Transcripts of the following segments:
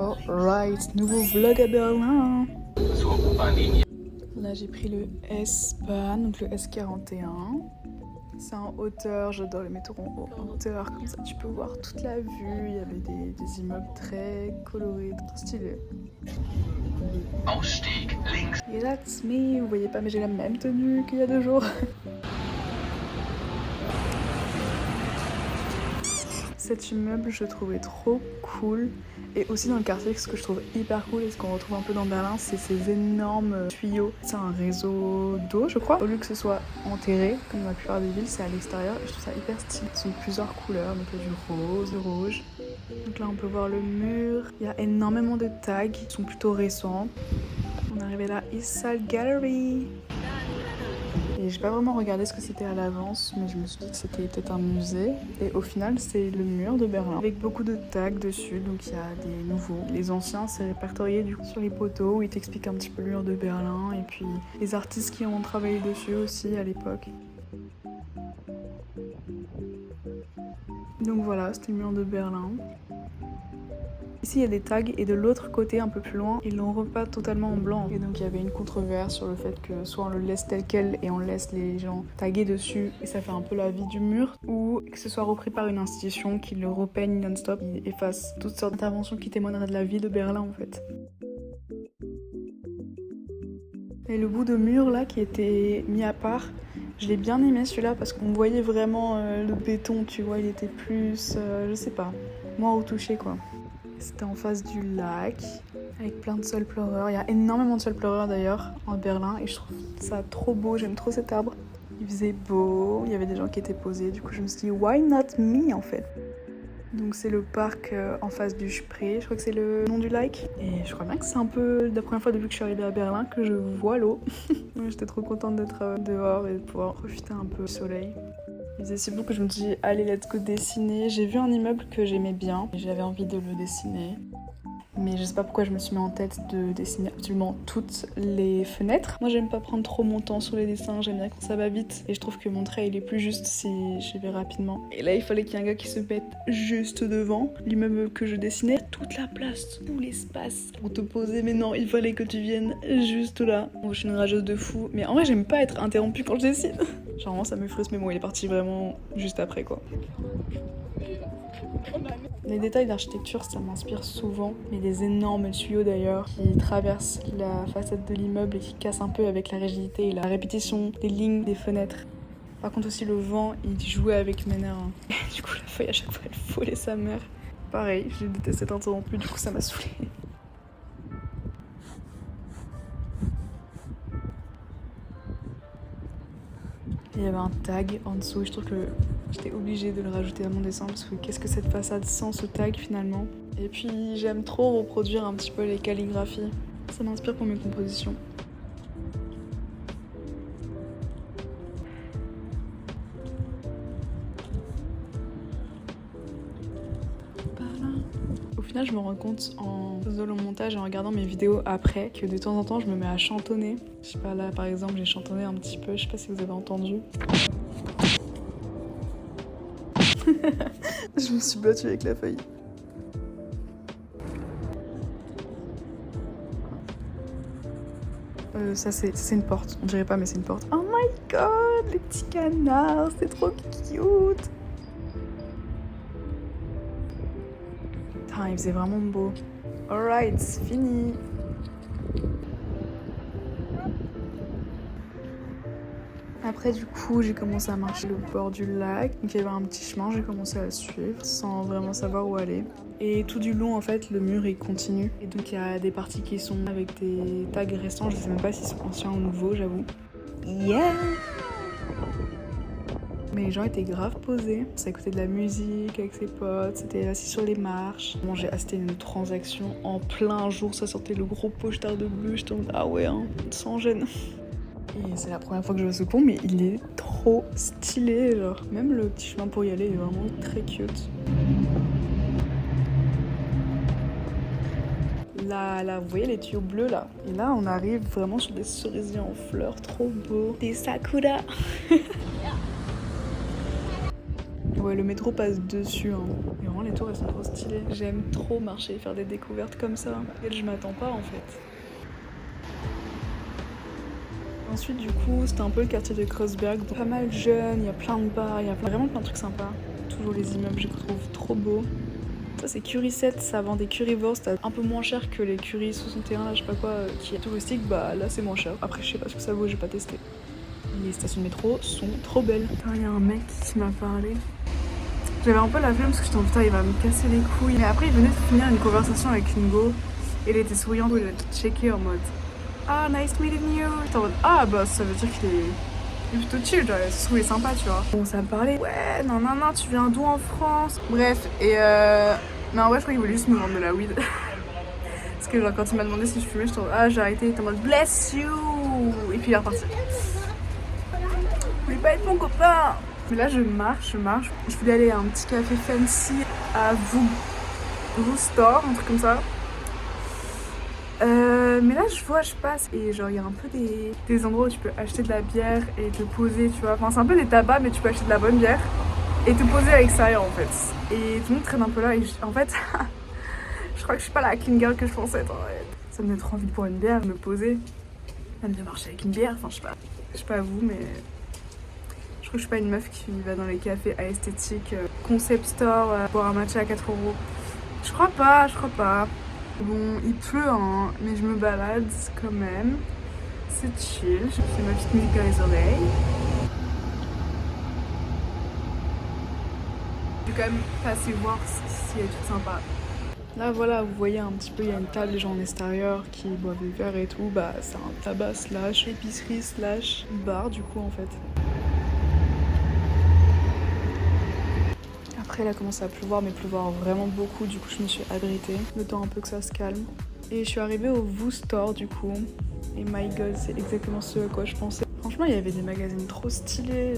Alright, nouveau vlog à Berlin. Là j'ai pris le S-Bahn, donc le S41. C'est en hauteur, j'adore les métros en hauteur, comme ça tu peux voir toute la vue. Il y avait des immeubles très colorés, très stylés. Et that's me, vous voyez pas mais j'ai la même tenue qu'il y a 2 jours. Cet immeuble je le trouvais trop cool. Et aussi dans le quartier, ce que je trouve hyper cool et ce qu'on retrouve un peu dans Berlin, c'est ces énormes tuyaux. C'est un réseau d'eau, je crois. Au lieu que ce soit enterré, comme dans la plupart des villes, c'est à l'extérieur. Et je trouve ça hyper stylé. Ils sont de plusieurs couleurs, donc il y a du rose, du rouge. Donc là, on peut voir le mur. Il y a énormément de tags qui sont plutôt récents. On est arrivé là, Eastside Gallery. Et j'ai pas vraiment regardé ce que c'était à l'avance, mais je me suis dit que c'était peut-être un musée. Et au final, c'est le mur de Berlin, avec beaucoup de tags dessus, donc il y a des nouveaux. Les anciens, c'est répertorié du coup sur les poteaux, où ils t'expliquent un petit peu le mur de Berlin, et puis les artistes qui ont travaillé dessus aussi à l'époque. Donc voilà, c'était le mur de Berlin. Ici il y a des tags et de l'autre côté un peu plus loin ils l'ont repeint totalement en blanc et donc il y avait une controverse sur le fait que soit on le laisse tel quel et on laisse les gens taguer dessus et ça fait un peu la vie du mur ou que ce soit repris par une institution qui le repeigne non-stop et efface toutes sortes d'interventions qui témoigneraient de la vie de Berlin en fait. Et le bout de mur là qui était mis à part, je l'ai bien aimé celui-là parce qu'on voyait vraiment le béton, tu vois, il était plus, je sais pas, moins retouché quoi. C'était en face du lac, avec plein de saules pleureurs. Il y a énormément de saules pleureurs d'ailleurs en Berlin et je trouve ça trop beau, j'aime trop cet arbre. Il faisait beau, il y avait des gens qui étaient posés, du coup je me suis dit why not me en fait. Donc c'est le parc en face du Spree, je crois que c'est le nom du lac. Et je crois bien que c'est un peu la première fois depuis que je suis arrivée à Berlin que je vois l'eau. J'étais trop contente d'être dehors et de pouvoir profiter un peu du soleil. Il faisait si beau que je me suis dit allez let's go dessiner. J'ai vu un immeuble que j'aimais bien et j'avais envie de le dessiner. Mais je sais pas pourquoi je me suis mis en tête de dessiner absolument toutes les fenêtres. Moi j'aime pas prendre trop mon temps sur les dessins, j'aime bien quand ça va vite. Et je trouve que mon trait il est plus juste si j'y vais rapidement. Et là il fallait qu'il y ait un gars qui se mette juste devant l'immeuble que je dessinais. Toute la place, tout l'espace pour te poser. Mais non, il fallait que tu viennes juste là. Bon, je suis une rageuse de fou. Mais en vrai j'aime pas être interrompue quand je dessine. Genre ça me frustre mais bon il est parti vraiment juste après quoi. Les détails d'architecture, ça m'inspire souvent. Il y a des énormes tuyaux d'ailleurs qui traversent la façade de l'immeuble et qui cassent un peu avec la rigidité et la répétition des lignes des fenêtres. Par contre aussi le vent, il jouait avec mes nerfs. Du coup la feuille à chaque fois elle frôlait sa mère. Pareil, je détestais être interrompue, du coup ça m'a saoulée. Il y avait un tag en dessous, je trouve que j'étais obligée de le rajouter à mon dessin parce que qu'est-ce que cette façade sans ce tag finalement. Et puis j'aime trop reproduire un petit peu les calligraphies, ça m'inspire pour mes compositions. Au final, je me rends compte en faisant le montage et en regardant mes vidéos après que de temps en temps, je me mets à chantonner. Je sais pas, là par exemple, j'ai chantonné un petit peu, je sais pas si vous avez entendu. Je me suis battue avec la feuille. Ça c'est une porte, on dirait pas mais c'est une porte. Oh my god, les petits canards, c'est trop cute. Putain, il faisait vraiment beau. Alright, c'est fini. Après du coup j'ai commencé à marcher le bord du lac, donc il y avait un petit chemin, j'ai commencé à le suivre sans vraiment savoir où aller. Et tout du long en fait le mur il continue, et donc il y a des parties qui sont avec des tags récents, je sais même pas s'ils sont anciens ou nouveaux j'avoue. Yeah! Mais les gens étaient grave posés, ça écoutait de la musique avec ses potes, c'était assis sur les marches. Bon, j'ai assisté à une transaction en plein jour, ça sortait le gros pochetard de bœuf, j'étais en mode ah ouais hein, sans gêne. Et c'est la première fois que je vois ce pont, mais il est trop stylé, genre. Même le petit chemin pour y aller est vraiment très cute. Là, vous voyez les tuyaux bleus là. Et là, on arrive vraiment sur des cerisiers en fleurs, trop beaux. Des sakura. Ouais, le métro passe dessus. Hein. Et vraiment, les tours, elles sont trop stylées. J'aime trop marcher, faire des découvertes comme ça. Et je m'attends pas, en fait. Ensuite, du coup, c'était un peu le quartier de Kreuzberg. Donc, pas mal jeune, il y a plein de bars, il y a vraiment plein de trucs sympas. Toujours les immeubles, je les trouve trop beaux. Ça, c'est Curie 7, ça vend des currywursts un peu moins cher que les Curie 61, là, je sais pas quoi, qui est touristique. Bah là, c'est moins cher. Après, je sais pas ce que ça vaut, j'ai pas testé. Les stations de métro sont trop belles. Il y a un mec qui m'a parlé. J'avais un peu la flemme parce que j'étais en putain, il va me casser les couilles. Mais après, il venait de finir une conversation avec une go. Et il était souriant, il a tout checké en mode ah, nice meeting you. J'étais en mode ah, bah ça veut dire qu'il est plutôt chill, genre, se trouve, il est sympa, tu vois. Bon, ça me parlait ouais, non, tu viens d'où en France? Bref, et mais en vrai, je crois qu'il voulait juste me vendre de la weed. Parce que, genre, quand il m'a demandé si je fumais, je suis en mode ah, j'ai arrêté, il était en mode bless you. Et puis il est reparti. Je voulais pas être mon copain. Mais là, je marche. Je voulais aller à un petit café fancy à Vous Store, un truc comme ça. Mais là, je passe et genre, il y a un peu des endroits où tu peux acheter de la bière et te poser, tu vois. Enfin, c'est un peu des tabacs, mais tu peux acheter de la bonne bière et te poser à l'extérieur, en fait. Et tout le monde traîne un peu là et en fait, je crois que je suis pas la clean girl que je pensais être, en fait. Ça me donne trop envie de boire une bière, de me poser, même de marcher avec une bière. Enfin, je sais pas vous, mais je crois que je suis pas une meuf qui va dans les cafés à esthétique, concept store, boire un matcha à 4 €. Je crois pas. Bon, il pleut, hein, mais je me balade quand même. C'est chill, je fais ma petite musique dans les oreilles. Je vais quand même passer voir s'il y a des trucs sympas. Là, voilà, vous voyez un petit peu, il y a une table, les gens en extérieur qui boivent des verres et tout. Bah, c'est un tabac slash épicerie slash bar, du coup, en fait. Après, il a commencé à pleuvoir, mais pleuvoir vraiment beaucoup. Du coup, je me suis abritée, le temps un peu que ça se calme. Et je suis arrivée au Vous Store, du coup. Et my god, c'est exactement ce à quoi je pensais. Franchement, il y avait des magazines trop stylés.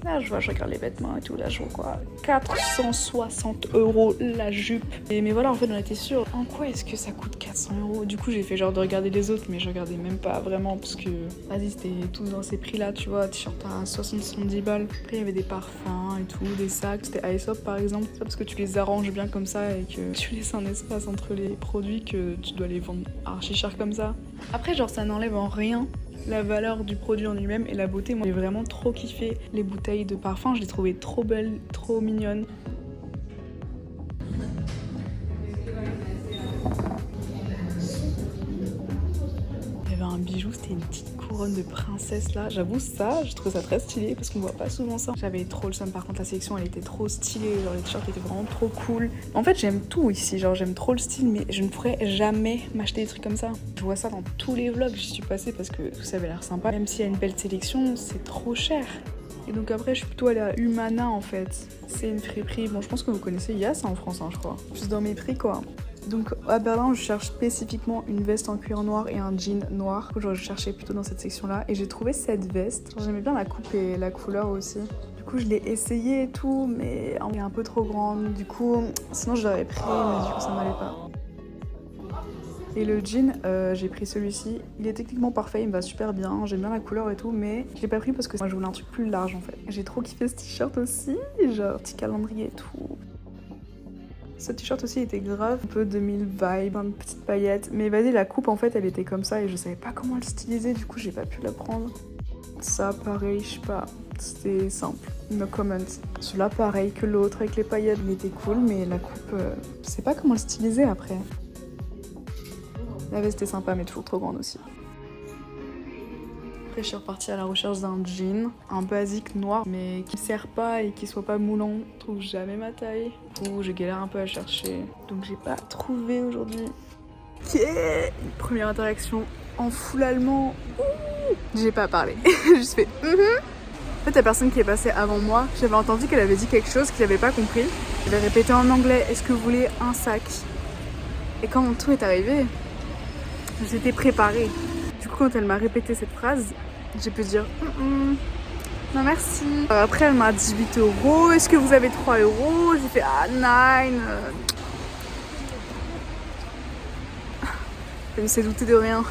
Là, je regarde les vêtements et tout. Là, je vois quoi 460 € la jupe. Mais voilà, en fait, on était sûrs. En quoi est-ce que ça coûte 400 €? Du coup, j'ai fait genre de regarder les autres, mais je regardais même pas vraiment parce que, vas-y, c'était tous dans ces prix-là, tu vois. T-shirt à 60-70 balles. Après, il y avait des parfums et tout, des sacs. C'était Aesop, par exemple. C'est pas parce que tu les arranges bien comme ça et que tu laisses un espace entre les produits que tu dois les vendre archi cher comme ça. Après, genre, ça n'enlève en rien la valeur du produit en lui-même et la beauté. Moi, j'ai vraiment trop kiffé les bouteilles de parfum. Je les trouvais trop belles, trop mignonnes. Il y avait un bijou, c'était une petite couronne de princesse là. J'avoue, ça, je trouve ça très stylé parce qu'on voit pas souvent ça. J'avais trop le seum, par contre, la sélection elle était trop stylée. Genre, les t-shirts étaient vraiment trop cool. En fait, j'aime tout ici. Genre, j'aime trop le style, mais je ne pourrais jamais m'acheter des trucs comme ça. Je vois ça dans tous les vlogs, j'y suis passée parce que tout ça avait l'air sympa. Même s'il y a une belle sélection, c'est trop cher. Et donc après, je suis plutôt allée à Humana en fait. C'est une friperie. Bon, je pense que vous connaissez, il y a ça en France, hein, je crois. Juste dans mes prix, quoi. Donc à Berlin, je cherche spécifiquement une veste en cuir noir et un jean noir. Je cherchais plutôt dans cette section-là. Et j'ai trouvé cette veste. J'aimais bien la coupe et la couleur aussi. Du coup, je l'ai essayée et tout, mais elle est un peu trop grande. Du coup, sinon je l'aurais pris, mais du coup, ça m'allait pas. Et le jean, j'ai pris celui-ci. Il est techniquement parfait, il me va super bien. J'aime bien la couleur et tout, mais je l'ai pas pris parce que moi je voulais un truc plus large en fait. J'ai trop kiffé ce t-shirt aussi, genre petit calendrier et tout. Ce t-shirt aussi était grave, un peu 2000 vibe, une petite paillette. Mais vas-y, la coupe en fait, elle était comme ça et je savais pas comment le styliser, du coup j'ai pas pu la prendre. Ça, pareil, je sais pas, c'était simple. No comment. Celui-là, pareil que l'autre avec les paillettes, il était cool, mais la coupe, je sais pas comment le styliser après. La veste est sympa, mais toujours trop grande aussi. Après, je suis repartie à la recherche d'un jean, un basique noir, mais qui ne sert pas et qui soit pas moulant. Je trouve jamais ma taille. Ouh, je galère un peu à chercher. Donc, j'ai pas trouvé aujourd'hui. Ok, une première interaction en full allemand. Ouh, j'ai pas parlé. J'ai juste fait. En fait, la personne qui est passée avant moi, j'avais entendu qu'elle avait dit quelque chose qu'il n'avait pas compris. J'avais répété en anglais, est-ce que vous voulez un sac? Et quand mon tour est arrivé, j'étais préparée. Du coup, quand elle m'a répété cette phrase, j'ai pu dire non merci. Après, elle m'a dit 8 €. Est-ce que vous avez 3 €? J'ai fait ah 9. Elle s'est doutée de rien.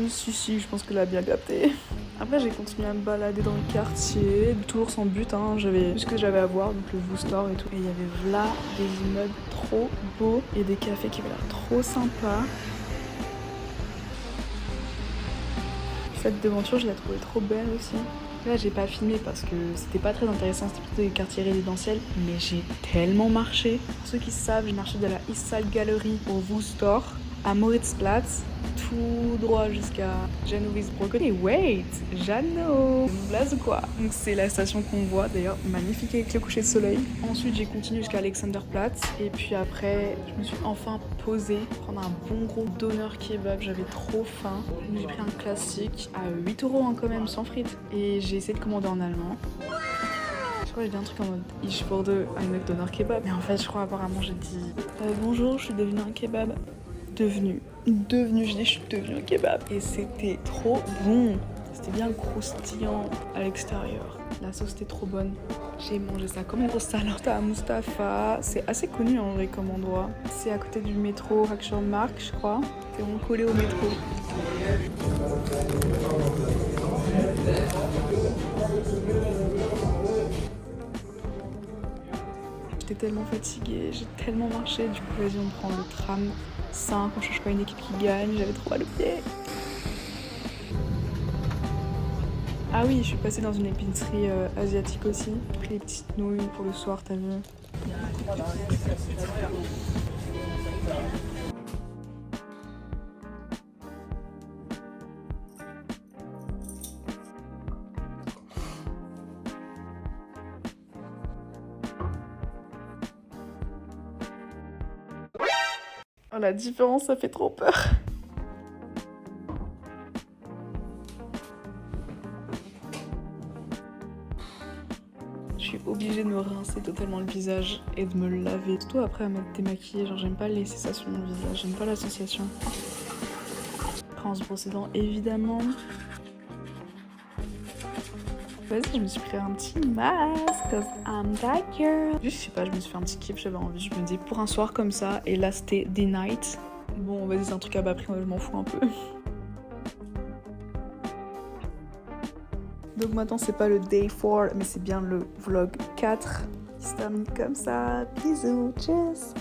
Si, je pense qu'elle a bien capté. Après, j'ai continué à me balader dans le quartier, toujours sans but, hein. J'avais tout ce que j'avais à voir, donc le Voo Store et tout. Et il y avait là des immeubles trop beaux et des cafés qui avaient l'air trop sympas. Cette devanture, je la trouvais trop belle aussi. Là, j'ai pas filmé parce que c'était pas très intéressant, c'était plutôt des quartiers résidentiels, mais j'ai tellement marché. Pour ceux qui savent, j'ai marché de la East Side Gallery au Voo Store, à Moritzplatz, tout droit jusqu'à Janowice-Brocken. Et wait, Jeannot, une blague ou quoi? Donc c'est la station qu'on voit d'ailleurs, magnifique avec le coucher de soleil. Ensuite j'ai continué jusqu'à Alexanderplatz et puis après je me suis enfin posée, prendre un bon gros doner kebab, j'avais trop faim. Donc j'ai pris un classique à 8 € hein, quand même, sans frites. Et j'ai essayé de commander en allemand. Je crois que j'ai dit un truc en mode Ich wurde ein Doner Kebab. Mais en fait, je crois apparemment j'ai dit bonjour, je suis devenue un kebab. Devenue, je dis je suis devenue un kebab. Et c'était trop bon. C'était bien croustillant à l'extérieur. La sauce était trop bonne. J'ai mangé ça comme une grosse salade à Mustapha. C'est assez connu en vrai comme endroit. C'est à côté du métro Hackschornmark, je crois. C'est vraiment collé au métro. J'étais tellement fatiguée, j'ai tellement marché, du coup vas-y on prend le tram 5, on cherche pas une équipe qui gagne, j'avais trop mal au pied. Ah oui, je suis passée dans une épicerie asiatique aussi, j'ai pris les petites nouilles pour le soir, t'as vu. Oh la différence, ça fait trop peur. Je suis obligée de me rincer totalement le visage et de me laver. Surtout après à m'être démaquillée, genre j'aime pas laisser ça sur mon visage, j'aime pas l'association. Après on se brosse les dents évidemment. Vas-y, je me suis pris un petit masque, cause I'm that girl. Juste, je sais pas, je me suis fait un petit kiff, j'avais envie. Je me dis pour un soir comme ça, et là c'était des nights. Bon, vas-y, c'est un truc à bas prix, je m'en fous un peu. Donc maintenant, c'est pas le day 4, mais c'est bien le vlog 4 qui se termine comme ça. Bisous, tchuss!